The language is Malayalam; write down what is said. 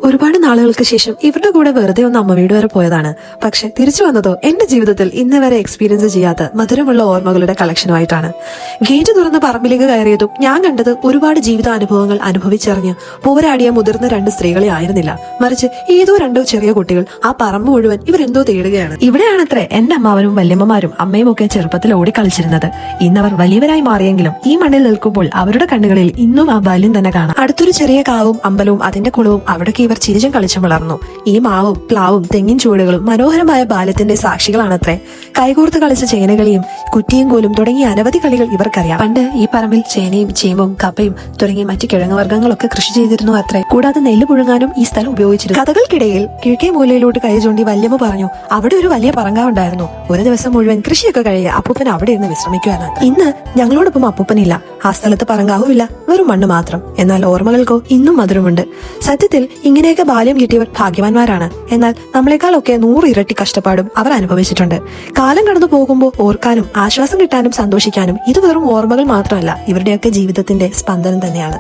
ഒരുപാട് നാളുകൾക്ക് ശേഷം ഇവരുടെ കൂടെ വെറുതെ ഒന്ന് അമ്മ വീട് വരെ പോയതാണ്. പക്ഷെ തിരിച്ചു വന്നതോ എന്റെ ജീവിതത്തിൽ ഇന്ന് വരെ എക്സ്പീരിയൻസ് ചെയ്യാത്ത മധുരമുള്ള ഓർമ്മകളുടെ കളക്ഷനുമായിട്ടാണ്. ഗേറ്റ് തുറന്ന് പറമ്പിലേക്ക് കയറിയതും ഞാൻ കണ്ടത് ഒരുപാട് ജീവിതാനുഭവങ്ങൾ അനുഭവിച്ചറിഞ്ഞ് പോരാടിയ മുതിർന്ന രണ്ട് സ്ത്രീകളെ ആയിരുന്നില്ല, മറിച്ച് ഏതോ രണ്ടോ ചെറിയ കുട്ടികൾ. ആ പറമ്പ് മുഴുവൻ ഇവരെന്തോ തേടുകയാണ്. ഇവിടെയാണത്രേ എന്റെ അമ്മാവനും വല്യമ്മമാരും അമ്മയും ഒക്കെ ചെറുപ്പത്തിൽ ഓടിക്കളിച്ചിരുന്നത്. ഇന്നവർ വലിയവരായി മാറിയെങ്കിലും ഈ മണ്ണിൽ നിൽക്കുമ്പോൾ അവരുടെ കണ്ണുകളിൽ ഇന്നും ആ ബാല്യം തന്നെ കാണാം. അടുത്തൊരു ചെറിയ കാവും അമ്പലവും അതിന്റെ കുളവും അവിടേക്ക് ഇവർ ചിരിച്ചും കളിച്ചും വളർന്നു. ഈ മാവും പ്ലാവും തെങ്ങിൻ ചൂടുകളും മനോഹരമായ ബാല്യത്തിന്റെ സാക്ഷികളാണത്രേ. കൈകോർത്ത് കളിച്ച ചേനകളിയും കുറ്റിയും കോലും തുടങ്ങിയ അനവധി കളികൾ ഇവർക്കറിയാം. പണ്ട് ഈ പറമ്പിൽ ചേനയും ചേമ്പും കപ്പയും തുടങ്ങിയ മറ്റു കിഴങ്ങ് വർഗ്ഗങ്ങളൊക്കെ കൃഷി ചെയ്തിരുന്നു അത്രേ. കൂടാതെ നെല്ല് പുഴുങ്ങാനും ഈ സ്ഥലം ഉപയോഗിച്ചിരുന്നു. കഥകൾക്കിടയിൽ കിഴക്കേ മൂലയിലോട്ട് കൈ ചൂണ്ടി വല്യമ്മ പറഞ്ഞു അവിടെ ഒരു വലിയ പറങ്കാവുണ്ടായിരുന്നു. ഒരു ദിവസം മുഴുവൻ കൃഷിയൊക്കെ കഴിയുക അപ്പൂപ്പൻ അവിടെ ഇരുന്ന് വിശ്രമിക്കുവാനാണ്. ഇന്ന് ഞങ്ങളോടൊപ്പം അപ്പൂപ്പനില്ല. ആ സ്ഥലത്ത് പറങ്കാവുമില്ല, വെറും മണ്ണ് മാത്രം. എന്നാൽ ഓർമ്മകൾക്കോ ഇന്നും മധുരമുണ്ട്. സത്യത്തിൽ ഇങ്ങനെയൊക്കെ ബാല്യം കിട്ടിയവർ ഭാഗ്യവാന്മാരാണ്. എന്നാൽ നമ്മളെക്കാളൊക്കെ 100 ഇരട്ടി കഷ്ടപ്പാടും അവർ അനുഭവിച്ചിട്ടുണ്ട്. കാലം കടന്നു പോകുമ്പോൾ ഓർക്കാനും ആശ്വാസം കിട്ടാനും സന്തോഷിക്കാനും ഇത് വെറും ഓർമ്മകൾ മാത്രമല്ല, ഇവരുടെയൊക്കെ ജീവിതത്തിന്റെ സ്പന്ദനം തന്നെയാണ്.